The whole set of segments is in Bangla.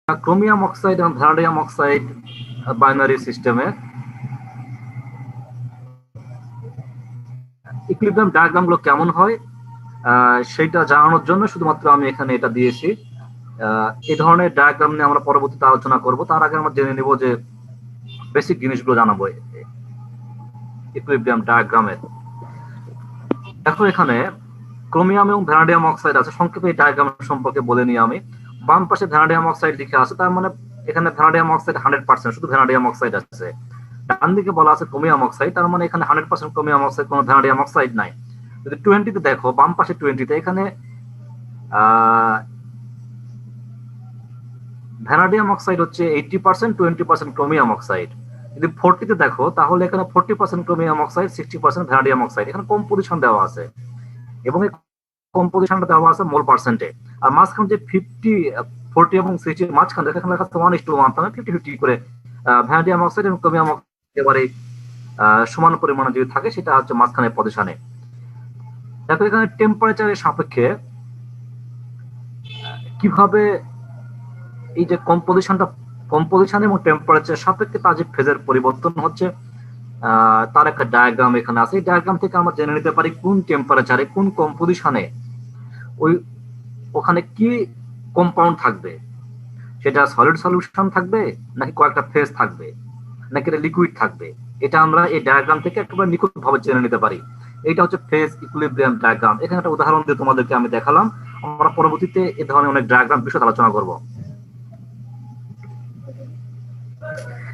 ক্রোমিয়াম অক্সাইড এবং ভ্যানাডিয়াম অক্সাইড বাইনারি সিস্টেমে ইকুইলিব্রিয়াম ডায়াগ্রাম গুলো কেমন হয় সেটা জানানোর জন্য শুধুমাত্র আমি এখানে এটা দিয়েছি। এই ধরনের ডায়াগ্রাম নিয়ে আমরা পরবর্তীতে আলোচনা করব। তার আগে আমরা জেনে নিব যে বেসিক জিনিসগুলো জানাবো ইকুইলিব্রিয়াম ডায়াগ্রামের। দেখো এখানে ক্রোমিয়াম এবং ভ্যানাডিয়াম অক্সাইড আছে। সংক্ষেপে এই ডায়াগ্রাম সম্পর্কে বলে নিই আমি। বাম পাশে ভ্যানাডিয়াম অক্সাইড লিখে আছে, তার মানে এখানে ভ্যানাডিয়াম অক্সাইড 100%, শুধু ভ্যানাডিয়াম অক্সাইড আছে। ডান দিকে বলা আছে ক্রোমিয়াম অক্সাইড, তার মানে এখানে 100% ক্রোমিয়াম অক্সাইড, কোনো ভ্যানাডিয়াম অক্সাইড নাই। যদি 20 তে দেখো, বাম পাশে 20 তে এখানে ভ্যানাডিয়াম অক্সাইড হচ্ছে 80%, 20% ক্রোমিয়াম অক্সাইড। যদি 40 তে দেখো তাহলে এখানে 40% ক্রোমিয়াম অক্সাইড, 60% ভ্যানাডিয়াম অক্সাইড। এখানে কম্পোজিশন দেওয়া আছে এবং এই কম্পোজিশনটা দেওয়া আছে মোল পার্সেন্টে। আর মাঝখানে যে 40 এবং 60 মাঝখানে এখানে লেখা আছে 1:1, মানে 50-50 করে ভ্যানাডিয়াম অক্সাইড এবং ক্রোমিয়াম অক্সাইড একেবারে সমান পরিমাণে যদি থাকে, সেটা হচ্ছে মাঝখানে পজিশনে। দেখো এখানে টেম্পারেচারের সাপেক্ষে কিভাবে এই যে কম্পোজিশন এবং টেম্পারেচার সাপেক্ষে তার যে ফেজের পরিবর্তন হচ্ছে তার একটা ডায়াগ্রাম এখানে আছে। এই ডায়াগ্রাম থেকে আমরা জেনে নিতে পারি কোন টেম্পারেচারে কোন কম্পোজিশনে ওখানে কি কম্পাউন্ড থাকবে, সেটা সলিড সলিউশন থাকবে নাকি কয়েকটা ফেজ থাকবে নাকি এটা লিকুইড থাকবে। এটা আমরা এই ডায়াগ্রাম থেকে একেবারে নিখুঁত ভাবে জেনে নিতে পারি। এটা হচ্ছে ফেজ ইকুইলিব্রিয়াম ডায়াগ্রাম। এখানে একটা উদাহরণ দিয়ে তোমাদেরকে আমি দেখালাম। আমরা পরবর্তীতে এই ধরনের অনেক ডায়াগ্রাম বিষয়ে আলোচনা করব।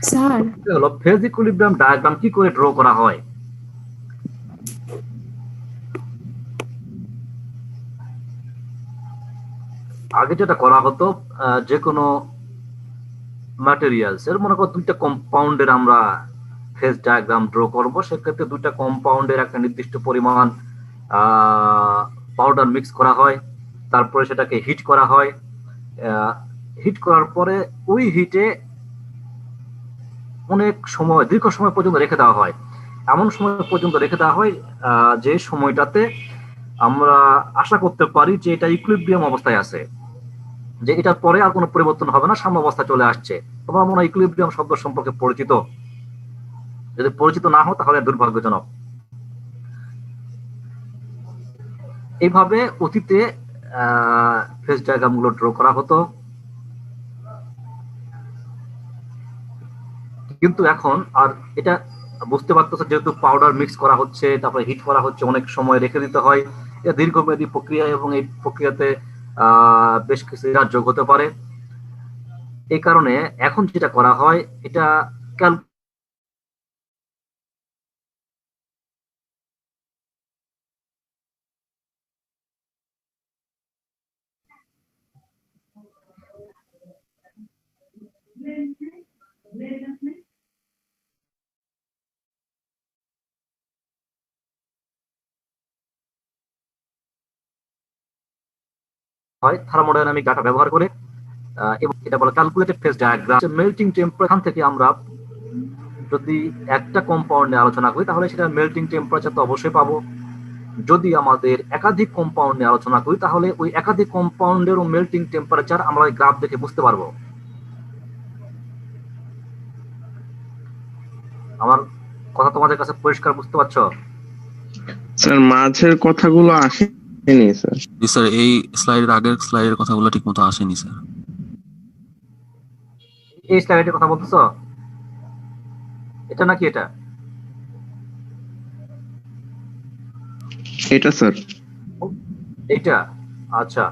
স্যার, হলো ফেজ ইকুইলিব্রিয়াম ডায়াগ্রাম কি করে ড্র করা হয়। আগে যেটা করা হতো, যে কোনো ম্যাটেরিয়ালস এর মনে করো দুইটা কম্পাউন্ডের আমরা ফেজ ডায়াগ্রাম ড্র করব। সেক্ষেত্রে দুইটা কম্পাউন্ডের একটা নির্দিষ্ট পরিমাণ পাউডার মিক্স করা হয়, তারপরে সেটাকে হিট করা হয়। হিট করার পরে ওই হিটে অনেক সময়, দীর্ঘ সময় পর্যন্ত রেখে দেওয়া হয়। এমন সময় পর্যন্ত রেখে দেওয়া হয় যে সময়টাতে আমরা আশা করতে পারি যে এটা ইকুইলিব্রিয়াম অবস্থায় আছে, যে এটার পরে আর কোনো পরিবর্তন হবে না, সাম্য অবস্থা চলে আসছে। তোমরা মনে হয় ইকুইলিব্রিয়াম শব্দ সম্পর্কে পরিচিত। যদি পরিচিত না হও তাহলে দুর্ভাগ্যজনক। এইভাবে অতীতে ফেজ ডায়াগ্রাম গুলো ড্র করা হতো, কিন্তু এখন আর এটা বুঝতে পারতেছে, যেহেতু পাউডার মিক্স করা হচ্ছে, তারপরে হিট করা হচ্ছে, অনেক সময় রেখে দিতে হয়। এটা দীর্ঘমেয়াদী প্রক্রিয়া এবং এই প্রক্রিয়াতে বেশ কিছু যোগ হতে পারে। এই কারণে এখন যেটা করা হয়, এটা হয় থার্মোডাইনামিক ডাটা ব্যবহার করে, এবং এটা বলে calculated phase diagram. Melting temperature থেকে আমরা যদি একটা কম্পাউন্ড নিয়ে আলোচনা করি তাহলে সেটা মেল্টিং টেম্পারেচার তো অবশ্যই পাবো। যদি আমাদের একাধিক কম্পাউন্ড নিয়ে আলোচনা করি তাহলে ওই একাধিক কম্পাউন্ডের ও মেল্টিং টেম্পারেচার আমরা ওই গ্রাফ দেখে বুঝতে পারবো। আমার কথা তোমাদের কাছে পরিষ্কার বুঝতে পারছো? স্যার, মাঝের কথাগুলো আসেনি স্যার। জি স্যার, এই স্লাইডের আগের স্লাইডের কথাগুলো ঠিক মতো আসেনি স্যার। এই স্লাইডের কথা বলতেছো? এটা নাকি এটা? এটা স্যার। এইটা? আচ্ছা,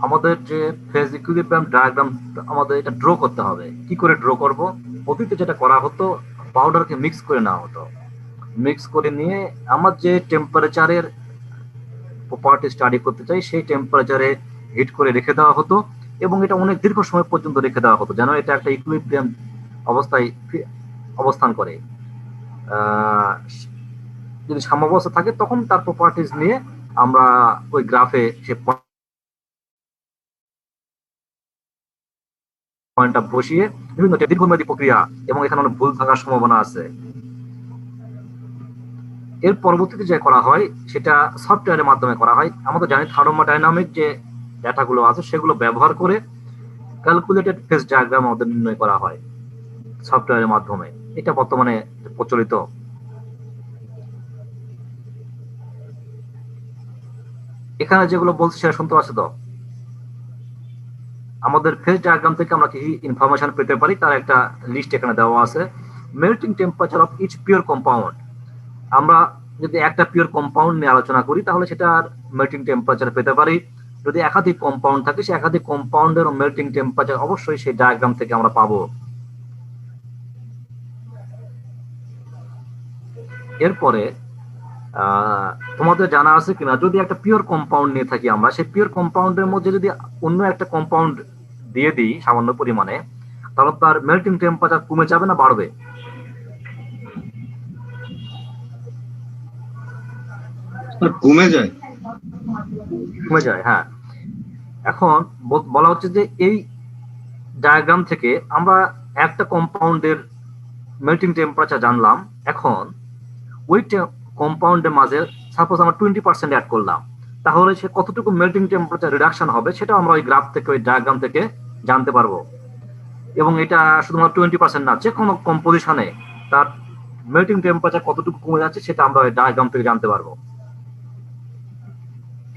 আমাদের যে ফেজ ইকুইলিব্রিয়াম ডায়াগ্রাম আমাদের এটা ড্র করতে হবে। কি করে ড্র করব? অতীতে যেটা করা হতো, পাউডারকে মিক্স করে নেওয়া হতো। মিক্স করে নিয়ে আমার যে টেম্পারেচারের প্রপার্টি স্টাডি করতে চাই সেই টেম্পারেচারে হিট করে রেখে দেওয়া হতো, এবং এটা অনেক দীর্ঘ সময় পর্যন্ত রেখে দেওয়া হতো যেন এটা একটা ইকুইলিব্রিয়াম অবস্থায় অবস্থান করে। যদি সাম্যাবস্থা থাকে তখন তার প্রপার্টিজ নিয়ে আমরা ওই গ্রাফে সে পয়েন্টটা বসিয়ে বিভিন্ন দীর্ঘমেয়াদী প্রক্রিয়া, এবং এখানে অনেক ভুল থাকার সম্ভাবনা আছে। এর পরবর্তীতে যে করা হয় সেটা সফটওয়্যারের মাধ্যমে করা হয়। আমরা জানি থার্মোডাইনামিক যে ডেটাগুলো আছে সেগুলো ব্যবহার করে ক্যালকুলেটেড ফেজ ডায়াগ্রাম আমাদের নির্ণয় করা হয় সফটওয়্যারের মাধ্যমে। এটা বর্তমানে প্রচলিত। এখানে যেগুলো বলছি সেটা শুনতে পাচ্ছ তো? আমাদের ফেজ ডায়াগ্রাম থেকে আমরা কি ইনফরমেশন পেতে পারি তার একটা লিস্ট এখানে দেওয়া আছে। Melting temperature of each pure compound. আমরা যদি একটা পিওর কম্পাউন্ড নিয়ে আলোচনা করি তাহলে সেটার মেল্টিং টেম্পারেচার পেতে পারি। যদি একাধিক কম্পাউন্ড থাকে সে একাধিক কম্পাউন্ডের মেল্টিং টেম্পারেচার অবশ্যই সেই ডায়াগ্রাম থেকে আমরা পাবো। এরপরে তোমাদের জানা আছে কিনা, যদি একটা পিওর কম্পাউন্ড নিয়ে থাকি আমরা, সেই পিওর কম্পাউন্ডের মধ্যে যদি অন্য একটা কম্পাউন্ড দিয়ে দিই সামান্য পরিমাণে, তাহলে তার মেল্টিং টেম্পারেচার কমে যাবে না বাড়বে? কমে যায়। কমে যায়, হ্যাঁ। এখন বলা হচ্ছে যে এই ডায়াগ্রাম থেকে আমরা একটা কম্পাউন্ডের মেল্টিং টেম্পারেচার জানলাম। এখন ওই কম্পাউন্ডের মাঝে সাপোজ আমরা 20% অ্যাড করলাম, তাহলে সে কতটুকু মেল্টিং টেম্পারেচার রিডাকশন হবে সেটা আমরা ওই গ্রাফ থেকে, ওই ডায়াগ্রাম থেকে জানতে পারবো। এবং এটা শুধুমাত্র 20% না, যে কোনো কম্পোজিশনে তার মেল্টিং টেম্পারেচার কতটুকু কমে যাচ্ছে সেটা আমরা ওই ডায়াগ্রাম থেকে জানতে পারবো।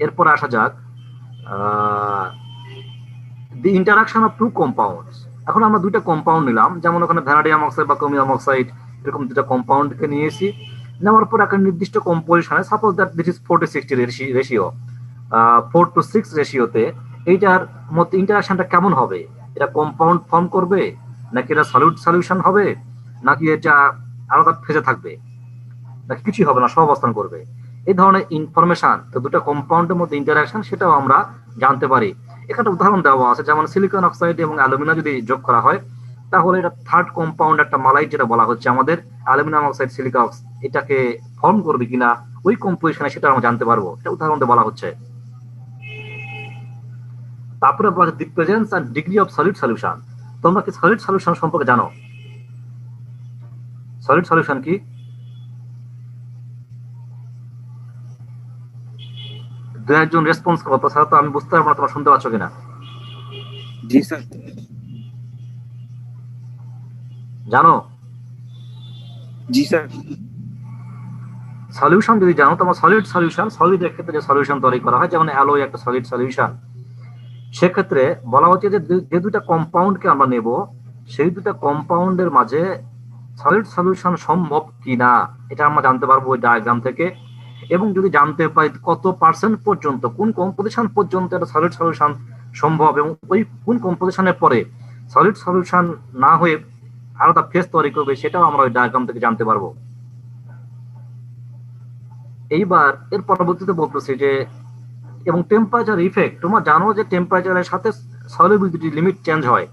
এরপর আসা যাক the interaction of two compounds. এখন আমরা দুইটা কম্পাউন্ড নিলাম, যেমন ওখানে ভ্যানাডিয়াম অক্সাইড বা ক্রোমিয়াম অক্সাইড, এরকম দুটা কম্পাউন্ডকে নিয়েছি। নেওয়ার পর একটা নির্দিষ্ট কম্পোজিশনে, suppose that this is 40-60 ratio, 4:6 রেশিওতে এইটার মধ্যে ইন্টারাকশনটা কেমন হবে? এটা কম্পাউন্ড ফর্ম করবে, নাকি এটা সলিউশন হবে, নাকি এটা আলাদা ফেজে থাকবে, নাকি কিছুই হবে না, সহ অবস্থান করবে? এই ধরনের ইনফরমেশন, তো দুটো কম্পাউন্ডের মধ্যে ইন্টারাকশন, সেটাও আমরা জানতে পারি। এখানে উদাহরণ দেওয়া আছে, যেমন সিলিকন অক্সাইড এবং অ্যালুমিনা যদি যোগ করা হয় তাহলে এটা থার্ড কম্পাউন্ড একটা মালাইট যেটা বলা হচ্ছে আমাদের অ্যালুমিনিয়াম অক্সাইড সিলিকা এটাকে ফর্ম করবে কিনা ওই কম্পোজিশনে, সেটা আমরা জানতে পারবো। এটা উদাহরণ দিয়ে বলা হচ্ছে। তারপরে বলা হচ্ছে the presence and degree of solid solution. তোমরা কি সলিড সলিউশন সম্পর্কে জানো? সলিড সলিউশন কি? দু একজন রেসপন্স করো, তাছাড়া তো আমি বুঝতে পারবো না তোমরা শুনতে পাচ্ছ কিনা। জি স্যার। জানো? জি স্যার। সলিউশন যদি জানো, তোমার সলিড সলিউশন, সলিডের ক্ষেত্রে যে সলিউশন তৈরি করা হয়, যেমন অ্যালয় একটা সলিড সলিউশন, সেক্ষেত্রে বলা হচ্ছে যে যে দুটা কম্পাউন্ডকে আমরা নেব সেই দুটা কম্পাউন্ডের মাঝে সলিড সলিউশন সম্ভব কিনা এটা আমরা জানতে পারবো ওই ডায়াগ্রাম থেকে। এবং যদি জানতে পাই কত পার্সেন্ট পর্যন্ত, কোন কম্পোজিশন পর্যন্ত এটা সলিড সলিউশন সম্ভব, এবং ওই কোন কম্পোজিশনের পরে সলিড সলিউশন না হয়ে আলাদা ফেজ তৈরি করবে, সেটাও আমরা ওই ডায়াগ্রাম থেকে জানতে পারবো। এইবার এর পরবর্তীতে বলতেছি যে, এবং টেম্পারেচার ইফেক্ট। তোমরা জানো যে টেম্পারেচারের সাথে সলিবিলিটি লিমিট চেঞ্জ হয়।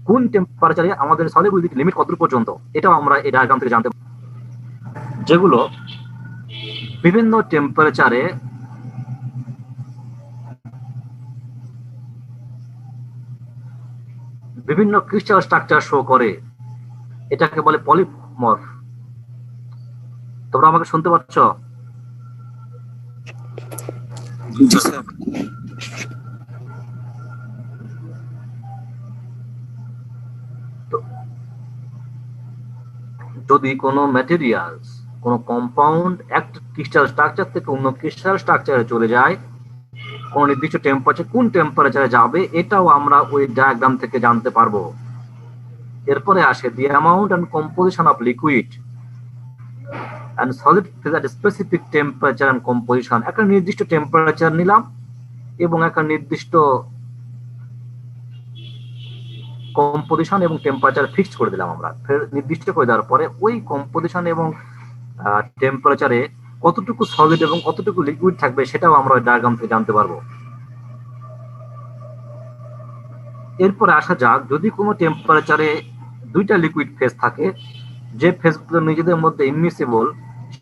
কোন টেম্পারেচারে আমাদের সলিবিলিটি লিমিট কত পর্যন্ত, এটাও আমরা এই ডায়াগ্রাম থেকে জানতে পারি। যেগুলো বিভিন্ন টেম্পারেচারে বিভিন্ন ক্রিস্টাল স্ট্রাকচার শো করে, এটাকে বলে পলিমর্ফ। তোমরা আমাকে শুনতে পাচ্ছ? জি স্যার। যদি কোনো ম্যাটেরিয়ালস, কোনো কম্পাউন্ড একটা ক্রিস্টাল স্ট্রাকচার থেকে অন্য ক্রিস্টাল স্ট্রাকচারে চলে যায়, কোন নির্দিষ্ট টেম্পারেচার, কোন টেম্পারেচারে যাবে এটাও আমরা ওই ডায়াগ্রাম থেকে জানতে পারবো। এরপরে আসে the amount and composition of liquid and solid at specific temperature and composition. একটা নির্দিষ্ট টেম্পারেচার নিলাম এবং একটা নির্দিষ্ট কম্পোজিশন এবং টেম্পারেচার ফিক্সড করে দিলাম আমরা। ফের নির্দিষ্ট করে দেওয়ার পরে ওই কম্পোজিশন এবং টেম্পারেচারে কতটুকু সলিড এবং কতটুকু লিকুইড থাকবে সেটাও আমরা ওই ডায়াগ্রাম থেকে জানতে পারবো। এরপরে আসা যাক, যদি কোনো টেম্পারেচারে দুইটা লিকুইড ফেজ থাকে, যে ফেজগুলো নিজেদের মধ্যে ইমিসিবল,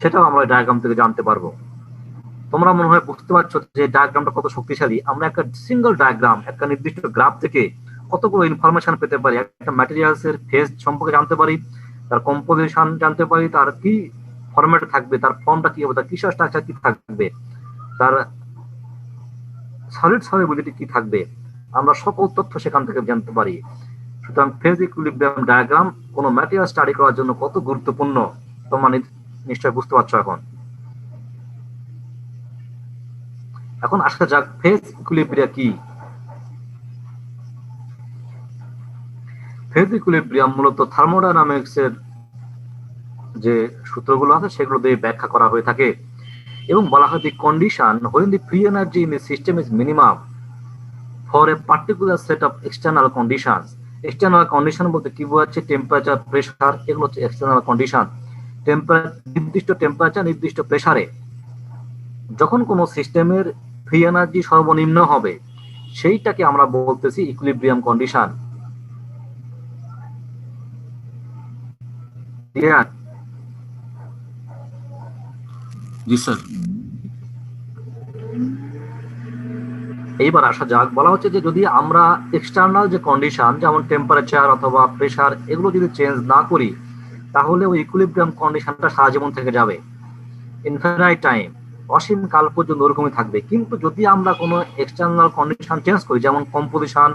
সেটাও আমরা ডায়াগ্রাম থেকে জানতে পারবো। তোমরা মনে হয় বুঝতে পারছো যে ডায়াগ্রামটা কত শক্তিশালী। আমরা একটা সিঙ্গেল ডায়াগ্রাম, একটা নির্দিষ্ট গ্রাফ থেকে কতগুলো ইনফরমেশন পেতে পারি। একটা ম্যাটেরিয়ালস এর ফেজ সম্পর্কে জানতে পারি, তার কম্পোজিশন জানতে পারি, তার কি ফরম্যাট থাকবে, তার ফর্মটা কি হবে, তার কিসের স্ট্রাকচার কি থাকবে, তার সলিড সলিবিলিটি কি থাকবে, আমরা সকল তথ্য সেখান থেকে জানতে পারি। সুতরাং ফেজ ইকুইলিব্রিয়াম ডায়াগ্রাম কোনো ম্যাটেরিয়াল স্টাডি করার জন্য কত গুরুত্বপূর্ণ তোমরা নিশ্চয়ই বুঝতে পারছো। এখন আসা যাক ফেজ ইকুইলিব্রিয়াম কি। ফেজ ইকুইলিব্রিয়াম মূলত থার্মোডাইনামিক্স এর যে সূত্রগুলো আছে সেগুলো দিয়ে ব্যাখ্যা করা হয়ে থাকে এবং বলা হয় দি condition when the free energy in the system is minimum for a particular set of external conditions. External condition বলতে কি বোঝাচ্ছে? টেম্পারেচার, প্রেসার, এগুলো হচ্ছে এক্সটার্নাল কন্ডিশন। নির্দিষ্ট টেম্পারেচার, নির্দিষ্ট প্রেসারে যখন কোনো সিস্টেমের ফ্রি এনার্জি সর্বনিম্ন হবে সেইটাকে আমরা বলতেছি ইকুইলিব্রিয়াম কন্ডিশন। ক্লিয়ার? জি স্যার। এইবার আসা যাক, বলা হচ্ছে যে যদি আমরা এক্সটার্নাল যে কন্ডিশন যেমন টেম্পারেচার অথবা প্রেসার এগুলো যদি চেঞ্জ না করি তাহলে ওই ইকুইলিব্রিয়াম কন্ডিশনটা সারা জীবন থেকে যাবে, ইনফিনাইট টাইম, অসীম কাল পর্যন্ত ওরকমই থাকবে। কিন্তু যদি আমরা কোনো এক্সটার্নাল কন্ডিশন চেঞ্জ করি, যেমন কম্পোজিশন,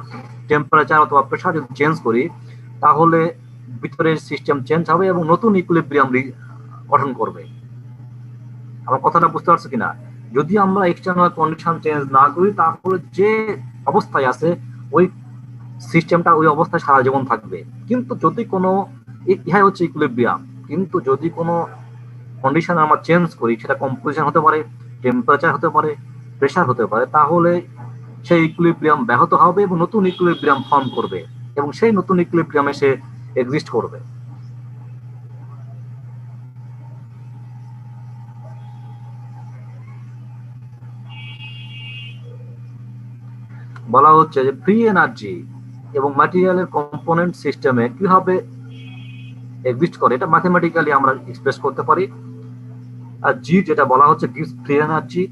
টেম্পারেচার অথবা প্রেসার যদি চেঞ্জ করি তাহলে ভিতরের সিস্টেম চেঞ্জ হবে এবং নতুন ইকুইলিব্রিয়াম গঠন করবে। আমার কথাটা বুঝতে পারছো কিনা? যদি আমরা এক্সটার্নাল কন্ডিশন চেঞ্জ না করি তাহলে যে অবস্থায় আছে ওই সিস্টেমটা ওই অবস্থায় সারা জীবন থাকবে। কিন্তু যদি কোনো, ইহাই হচ্ছে ইকুইলিব্রিয়াম, কিন্তু যদি কোনো কন্ডিশন আমরা চেঞ্জ করি, সেটা কম্পোজিশন হতে পারে, টেম্পারেচার হতে পারে, প্রেসার হতে পারে, তাহলে সেই ইকুইলিব্রিয়াম ব্যাহত হবে এবং নতুন ইকুইলিব্রিয়াম ফর্ম করবে এবং সেই নতুন ইকুইলিব্রিয়াম এসে এক্সিস্ট করবে। বলা হচ্ছে যে ফ্রি এনার্জি এবং ম্যাটেরিয়ালের কম্পোনেন্ট সিস্টেমে কিভাবে এক্সিস্ট করে এটা ম্যাথমেটিক্যালি আমরা এক্সপ্রেস করতে পারি। আর জি যেটা বলা হচ্ছে গিভস ফ্রি এনার্জি,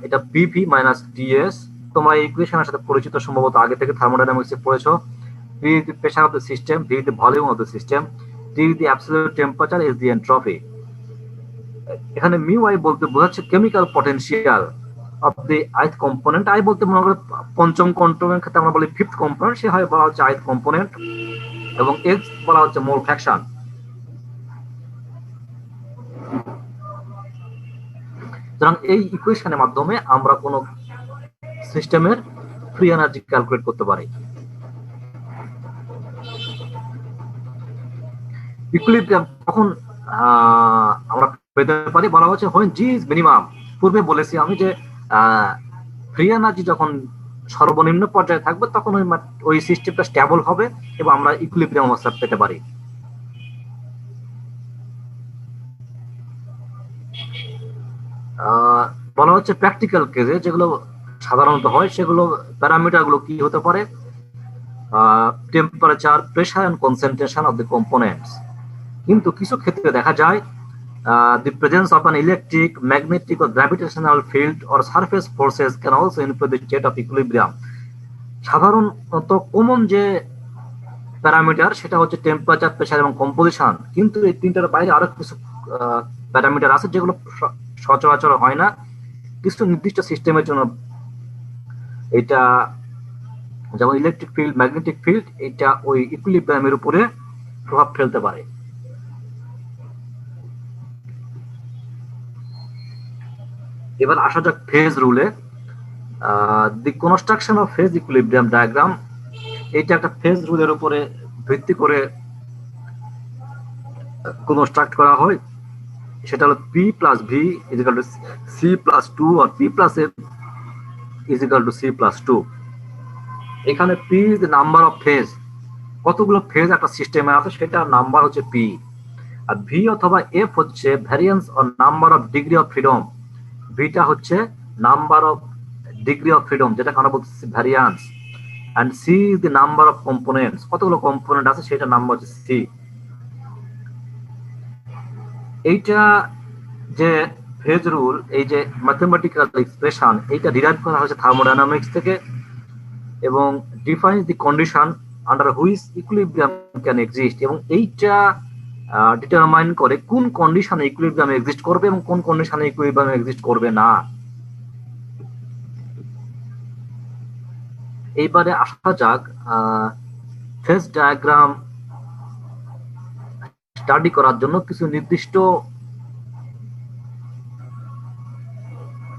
এটা পিভি মাইনাস টিএস। তোমরা এই ইকুয়েশনের সাথে পরিচিত সম্ভবত আগে থেকে থার্মোডাইনামিক্স এ পড়েছো। P is the pressure of the system, V is the volume of the system, T is the absolute temperature, is the entropy. এখানে মিউ আই বলতে বোঝাচ্ছে chemical potential of the ith component. I বলতে মনে করো পঞ্চম কম্পোনেন্ট ক্ষেত্রে আমরা বলি ফিফথ কম্পোনেন্ট, সে হয় বলা হচ্ছে আইথ কম্পোনেন্ট, এবং এক্স বলা হচ্ছে মোল ফ্র্যাকশন। সুতরাং এই ইকুয়েশনের মাধ্যমে আমরা কোন সিস্টেমের ফ্রি এনার্জি ক্যালকুলেট করতে পারি। ইকুইলিব্রিয়াম তখন আমরা পেতে পারি, বলা হচ্ছে when G is minimum। পূর্বে বলেছি আমি যে ফ্রি এনার্জি যখন সর্বনিম্ন পর্যায়ে থাকবে তখন ওই সিস্টেমটা স্টেবল হবে এবং আমরা ইকুইলিব্রিয়াম অবস্থা পেতে পারি। বলা হচ্ছে প্র্যাকটিক্যাল কেসে যেগুলো সাধারণত হয় সেগুলো প্যারামিটার গুলো কি হতে পারে? Temperature, pressure and concentration of the components. কিন্তু কিছু ক্ষেত্রে দেখা যায় the presence of an electric, magnetic or gravitational field or surface forces can also influence the state of equilibrium. সাধারণত কমন যে প্যারামিটার সেটা হচ্ছে টেম্পারেচার, প্রেসার এবং কম্পোজিশন, কিন্তু এই তিনটার বাইরে আরো কিছু প্যারামিটার আছে যেগুলো সচরাচর হয় না কিছু নির্দিষ্ট সিস্টেমের জন্য। এটা যেমন ইলেকট্রিক ফিল্ড, ম্যাগনেটিক ফিল্ড, এটা ওই ইকুইলিব্রিয়ামের উপরে প্রভাব ফেলতে পারে। এবার আসা যাক ফেজ রুলে। The construction of phase equilibrium diagram, এটা একটা ফেজ রুলের উপরে ভিত্তি করে কনস্ট্রাক্ট করা হয়। সেটা হলো P plus V is equal to C plus two আর P plus F is equal to C plus two. এখানে P is the number of phase, কতগুলো ফেজ একটা সিস্টেমে আছে সেটার নাম্বার হচ্ছে পি, আর ভি অথবা এফ হচ্ছে variance or number of degree of freedom. ভিটা হচ্ছে number of degree of freedom, যেটাকে আমরা বলতেছি variance, and C is the number of components, কতগুলো কম্পোনেন্ট আছে সেটার নাম্বার হচ্ছে সি। এইটা যে ফেজ রুল, এই যে ম্যাথমেটিক্যাল এক্সপ্রেশন, এইটা ডিরাইভ করা হয়েছে থার্মোডাইনামিক্স থেকে এবং defines the condition under which equilibrium can exist, এবং এইটা ডিটারমাইন করে কোন কন্ডিশনে ইকুইলিব্রিয়াম এক্সিস্ট করবে এবং কোন কন্ডিশনে ইকুইলিব্রিয়াম এক্সিস্ট করবে না। এইবারে আসা যাক ফেজ ডায়াগ্রাম স্টাডি করার জন্য কিছু নির্দিষ্ট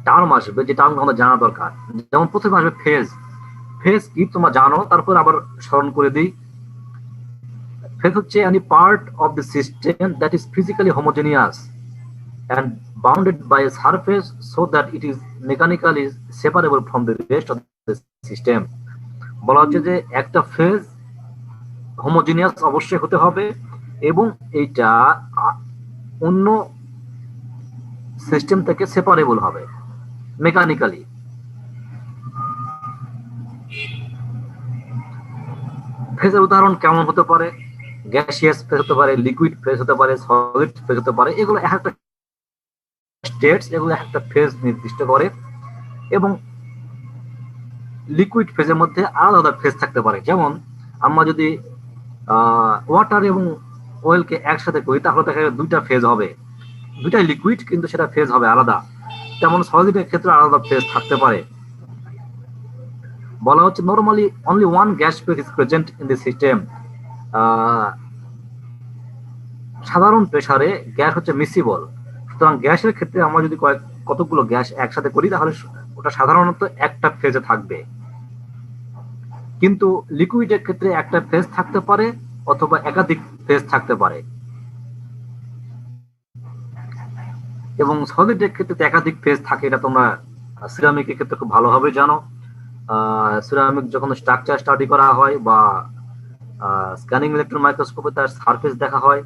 টার্ম আসবে, যে টার্ম আমাদের জানা দরকার। যেমন প্রথমে আসবে ফেজ। ফেজ কি তোমরা জানো, তারপর আবার স্মরণ করে দিই। ফেজ হচ্ছে any part of the system that is physically homogeneous and bounded by a surface so that it is mechanically separable from the rest of the system। বলা হচ্ছে যে একটা ফেজ হোমোজেনিয়াস অবশ্যই হতে হবে এবং এইটা অন্য সিস্টেম থেকে সেপারেবল হবে মেকানিক্যালি। ফেজের উদাহরণ কেমন হতে পারে? গ্যাসিয়াস ফেজ হতে পারে, লিকুইড ফেজ হতে পারে, সলিড ফেজ হতে পারে। এগুলো এক একটা স্টেটস, এগুলো একটা ফেজ নির্দিষ্ট করে এবং লিকুইড ফেজের মধ্যে আলাদা আলাদা ফেজ থাকতে পারে। যেমন আমরা যদি ওয়াটার এবং অয়েলকে একসাথে করি তাহলে দেখা যাবে দুইটা ফেজ হবে, দুইটাই লিকুইড কিন্তু সেটা ফেজ হবে আলাদা। তেমন সলিডের ক্ষেত্রে আলাদা ফেজ থাকতে পারে। বলা হচ্ছে normally only one gas phase is present in the system. সাধারণ প্রেসারে গ্যাস হচ্ছে মিসিবল, সুতরাং গ্যাসের ক্ষেত্রে আমরা যদি কতগুলো গ্যাস একসাথে করি তাহলে ওটা সাধারণত একটা ফেজে থাকবে, কিন্তু লিকুইডের ক্ষেত্রে একটা ফেজ থাকতে পারে অথবা একাধিক ফেজ থাকতে পারে, এবং সলিডের ক্ষেত্রে একাধিক ফেজ থাকে। এটা তোমরা সিরামিকের ক্ষেত্রে খুব ভালোভাবে জানো। সিরামিক যখন স্ট্রাকচার স্টাডি করা হয় বা স্ক্যানিং ইলেকট্রন মাইক্রোস্কোপে তার সারফেস দেখা হয়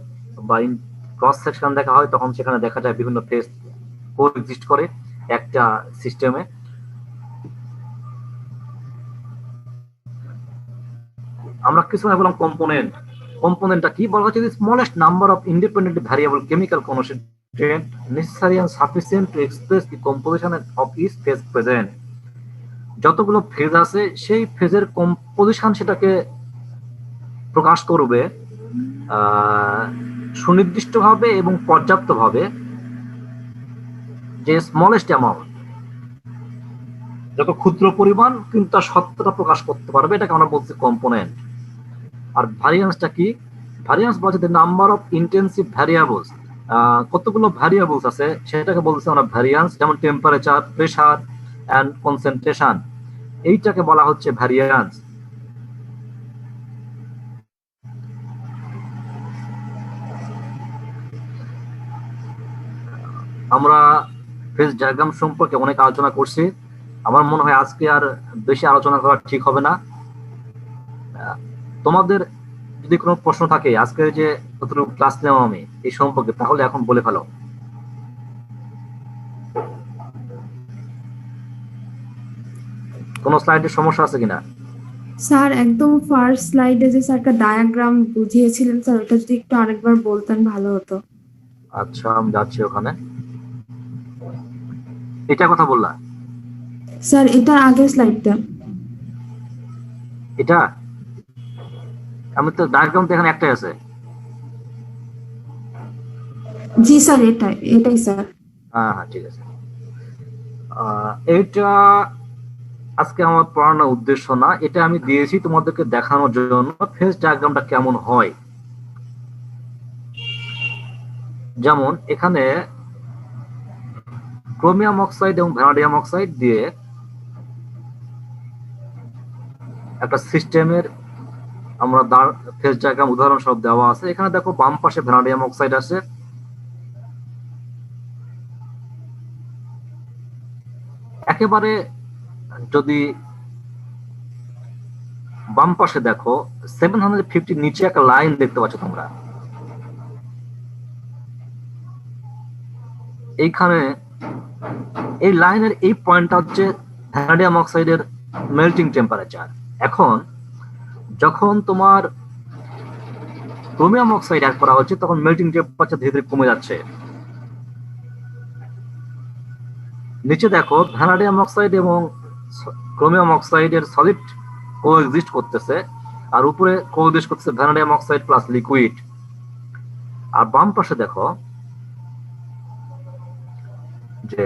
বা ক্রস সেকশন দেখা হয়, তখন সেখানে দেখা যায় বিভিন্ন ফেজ কোএক্সিস্ট করে একটা সিস্টেমে। আমরা কিছু না বললাম কম্পোনেন্ট। কম্পোনেন্টটা কি? বলা হচ্ছে smallest number of independent variable chemical constituent necessary and sufficient to express the composition of each phase present। যতগুলো ফেজ আছে সেই ফেজের কম্পোজিশন সেটাকে প্রকাশ করবে সুনির্দিষ্টভাবে এবং পর্যাপ্তভাবে, যে স্মলেস্ট অ্যামাউন্ট, যত ক্ষুদ্র পরিমাণ কিন্তু তার সত্যতা প্রকাশ করতে পারবে, এটাকে আমরা বলছি কম্পোনেন্ট। আর ভ্যারিয়েন্সটা কি? ভ্যারিয়েন্স বলছে the number of intensive variables, কতগুলো ভ্যারিয়েবলস আছে সেটাকে বলছি আমরা ভ্যারিয়েন্স। যেমন টেম্পারেচার, প্রেসার এন্ড কনসেন্ট্রেশন, এইটাকে বলা হচ্ছে ভ্যারিয়েন্স। আমরা ফেজ ডায়াগ্রাম সম্পর্কে অনেক আলোচনা করছি, আমার মনে হয় আজকে আর বেশি আলোচনা করা ঠিক হবে না। তোমাদের যদি কোনো প্রশ্ন থাকে আজকে যে যতটুকু ক্লাস নেওয়া আমি এই সম্পর্কে, তাহলে এখন বলে ফেলো। কোনো স্লাইডের সমস্যা আছে কিনা? স্যার একদম ফার্স্ট স্লাইডে যে স্যারটা ডায়াগ্রাম বুঝিয়েছিলেন স্যার, ওটা যদি একটু আরেকবার বলতেন ভালো হতো। আচ্ছা আমি যাচ্ছি ওখানে। এটা কথা বললা? স্যার এটার আগের স্লাইডটা। এটা আমি তো ডায়াগ্রাম তো এখানে একটাই আছে। জি স্যার এটাই স্যার। হ্যাঁ হ্যাঁ ঠিক আছে। এটা আজকে আমার পড়ানোর উদ্দেশ্য না, এটা আমি দিয়েছি তোমাদেরকে দেখানোর জন্য ফেজ ডায়াগ্রামটা কেমন হয়। যেমন এখানে ক্রোমিয়াম অক্সাইড এবং ভ্যানাডিয়াম অক্সাইড দিয়ে একটা সিস্টেমের আমরা ফেজ ডায়াগ্রাম উদাহরণস্বরূপ দেওয়া আছে। এখানে দেখো বাম পাশে ভ্যানাডিয়াম অক্সাইড আছে, একেবারে যদি বাম পাশে দেখো 750 নিচে একটা লাইন দেখতে পাচ্ছ তোমরা। এইখানে এই লাইনের এই পয়েন্টটা হচ্ছে ভ্যানাডিয়াম অক্সাইডের মেল্টিং টেম্পারেচার। এখন যখন তোমার ক্রোমিয়াম অক্সাইড অ্যাড করা হচ্ছে তখন মেল্টিং টেম্পারেচার ধীরে ধীরে কমে যাচ্ছে। নিচে দেখো ভ্যানাডিয়াম অক্সাইড এবং ক্রোমিয়াম অক্সাইডের সলিড কোএক্সিস্ট করতেছে, আর উপরে কোএক্সিস্ট করতেছে ভ্যানাডিয়াম অক্সাইড প্লাস লিকুইড। আর বাম পাশে দেখো যে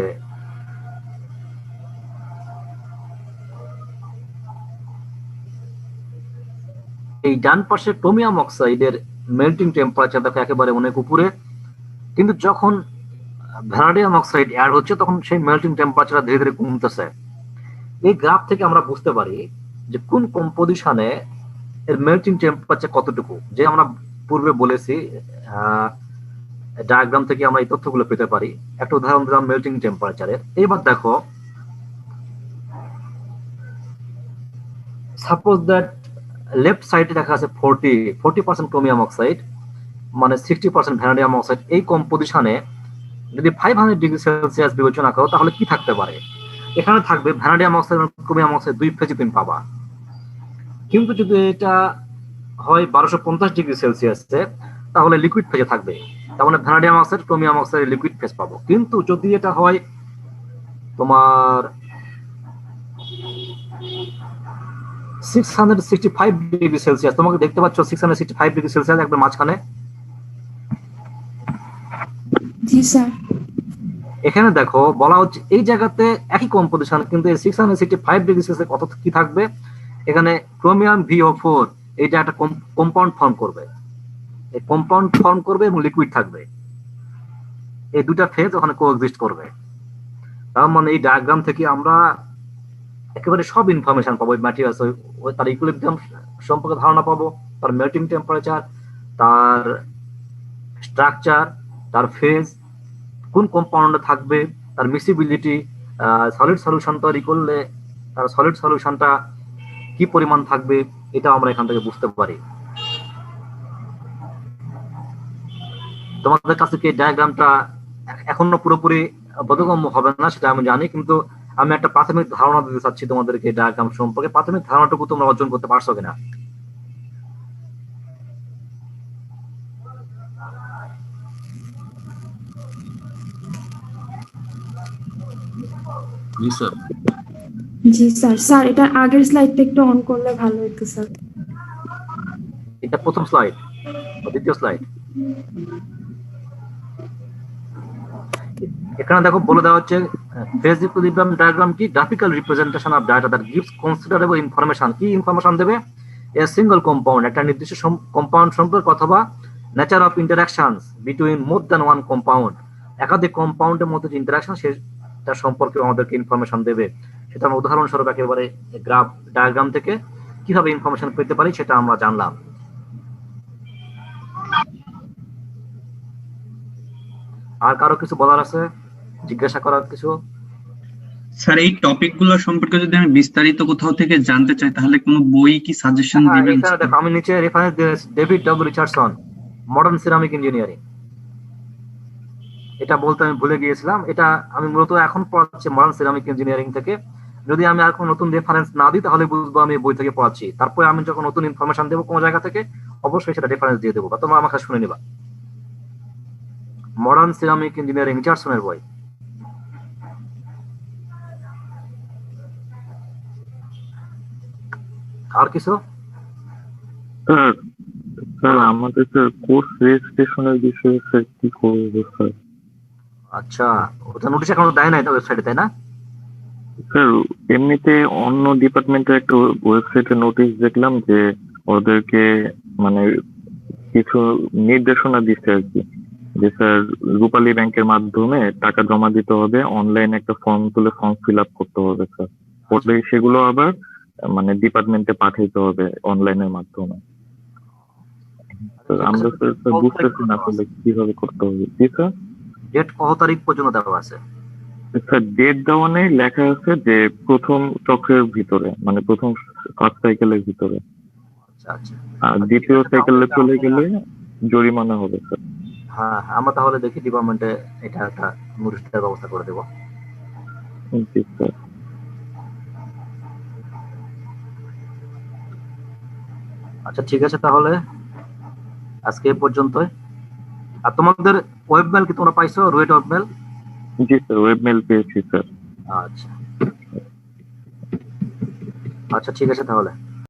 এই ডান পাশে ক্রোমিয়াম অক্সাইডের মেল্টিং টেম্পারেচার দেখো একেবারে অনেক উপরে, কিন্তু যখন ভ্যানাডিয়াম অক্সাইড অ্যাড হচ্ছে তখন সেই মেল্টিং টেম্পারেচার ধীরে ধীরে কমতেছে। এই গ্রাফ থেকে আমরা বুঝতে পারি যে কোন কম্পোজিশনে এর মেল্টিং টেম্পারেচার কতটুকু, যে আমরা পূর্বে বলেছি ডায়াগ্রাম থেকে আমরা এই তথ্যগুলো পেতে পারি। একটা উদাহরণ দিলাম মেল্টিং টেম্পারেচারের। এবার দেখো সাপোজ দ্যাট লেফট সাইডে দেখা আছে 40% ক্রোমিয়াম অক্সাইড, মানে 60% ভ্যানাডিয়াম অক্সাইড। এই কম্পোজিশনে যদি 500 ডিগ্রি সেলসিয়াস বিবেচনা করো তাহলে কি থাকতে পারে? এখানে থাকবে ভ্যানাডিয়াম অক্সাইড এবং ক্রোমিয়াম অক্সাইড দুই ফেজে তুমি পাবা। কিন্তু যদি এটা হয় 1250 ডিগ্রি সেলসিয়াসে তাহলে লিকুইড ফেজে থাকবে, তার মানে vanadium oxide chromium oxide liquid phase পাবো। কিন্তু যদি এটা হয় তোমার 665 ডিগ্রি সেলসিয়াস, তোমাকে দেখতে পাচ্ছ 665 ডিগ্রি সেলসিয়াস একদম মাঝখানে। জি স্যার। এখানে দেখো বলা হচ্ছে এই জায়গাতে একই কম্পোজিশন, কিন্তু এই 665 ডিগ্রি সেলসিয়াস কত কি থাকবে? এখানে ক্রোমিয়াম VO4 এইটা একটা কম্পাউন্ড ফর্ম করবে, এই কম্পাউন্ড ফর্ম করবে এবং লিকুইড থাকবে। এই দুটা ফেজ ওখানে কোএক্সিস্ট করবে। তার মানে এই ডায়াগ্রাম থেকে আমরা একেবারে সব ইনফরমেশন পাবো ম্যাটেরিয়ালস, তার ইকুইলিব্রিয়াম সম্পর্কে ধারণা পাবো, তার মেল্টিং টেম্পারেচার, তার স্ট্রাকচার, তার ফেজ, কোন কম্পাউন্ডে থাকবে, তার মিসিবিলিটি, সলিড সলিউশন তৈরি করলে তার সলিড সলিউশনটা কি পরিমাণ থাকবে, এটা আমরা এখান থেকে বুঝতে পারি। তোমাদের কাছে কি ডায়াগ্রামটা এখনো পুরোপুরি বোধগম্য হবে না সেটা আমি জানি, কিন্তু আমি একটা প্রাথমিক ধারণা দিতে চাচ্ছি তোমাদেরকে ডায়াগ্রাম সম্পর্কে। প্রাথমিক ধারণাটুকু তোমরা অর্জন করতে পারছো কিনা? জি স্যার। জি স্যার। স্যার এটার আগের স্লাইডটা একটু অন করলে ভালো হতো স্যার। এটা প্রথম স্লাইড, দ্বিতীয় স্লাইড। এখানে দেখো বলে দেওয়া হচ্ছে ফেজ ইকুইলিব্রিয়াম ডায়াগ্রাম কি? Graphical representation of data that gives considerable information. কি ইনফরমেশন দেবে? এ সিঙ্গল কম্পাউন্ড, একটা নির্দিষ্ট কম্পাউন্ড সম্পর্কে, অথবা nature of interactions between more than one compound, একাধিক কম্পাউন্ডের মধ্যে যে ইন্টারাকশন সেটা সম্পর্কে আমাদেরকে ইনফরমেশন দেবে। সেটা আমরা উদাহরণস্বরূপ একেবারে গ্রাফ ডায়াগ্রাম থেকে কিভাবে ইনফরমেশন পেতে পারি সেটা আমরা জানলাম। আর কারো কিছু বলার আছে, জিজ্ঞাসা করার কিছু? স্যার এই টপিক গুলো সম্পর্কে যদি আমি বিস্তারিত কোথাও থেকে জানতে চাই তাহলে কোনো বই কি সাজেশন হ্যাঁ, দিবেন? এখানে দেখো আমি নিচে রেফারেন্স দিয়েছি, David W Richardson, modern ceramic engineering. এটা বলতে আমি ভুলে গিয়েছিলাম, এটা আমি মূলত এখন পড়াচ্ছি মডার্ন সিরামিক ইঞ্জিনিয়ারিং থেকে। যদি আমি আর কোনো নতুন রেফারেন্স না দিই তাহলে বুঝবো আমি বই থেকে পড়াচ্ছি। তারপরে আমি যখন নতুন ইনফরমেশন দেবো কোনো জায়গা থেকে অবশ্যই সেটা রেফারেন্স দিয়ে দেবো, বা তোমরা আমার কাছে শুনে নিবা। মডার্ন সিরামিক ইঞ্জিনিয়ারিং, রিচার্ডসনের বই। আর কিছু? স্যার স্যার আমাদের স্যার কোর্স রেজিস্ট্রেশনের বিষয়ে স্যার কি করবো স্যার? আচ্ছা, ওটা নোটিশ এখনো দেয় নাই তো ওয়েবসাইটে, তাই না? স্যার এমনিতে অন্য ডিপার্টমেন্টের একটা ওয়েবসাইটে নোটিশ দেখলাম যে ওদেরকে মানে কিছু নির্দেশনা দিচ্ছে আর কি, যে স্যার রূপালী ব্যাংকের মাধ্যমে টাকা জমা দিতে হবে, অনলাইনে একটা ফর্ম তুলে ফর্ম ফিল আপ করতে হবে স্যার, পরে সেগুলো আবার মানে ডিপার্টমেন্টে পাঠাইতে হবে অনলাইনের মাধ্যমে। স্যার আমরা স্যার বুঝতেছি না আসলে কিভাবে করতে হবে। জি স্যার। ডেট কত তারিখ পর্যন্ত দেওয়া আছে? স্যার ডেট দেওয়া নেই, লেখা আছে যে প্রথম চক্রের ভিতরে, মানে প্রথম ফার্স্ট সাইকেলের ভিতরে, আচ্ছা আচ্ছা। আর দ্বিতীয় সাইকেলে চলে গেলে জরিমানা হবে স্যার। হ্যাঁ হ্যাঁ, আমরা তাহলে দেখি ডিপার্টমেন্টে এটা একটা নোটিশের ব্যবস্থা করে দেবো। জি স্যার। আচ্ছা ঠিক আছে, তাহলে আজকে এই পর্যন্তই। আর তোমাদের ওয়েব মেল কি তোমরা পাইছো? RUET web mail? জি স্যার ওয়েব মেল পেয়েছি স্যার। আচ্ছা আচ্ছা ঠিক আছে তাহলে।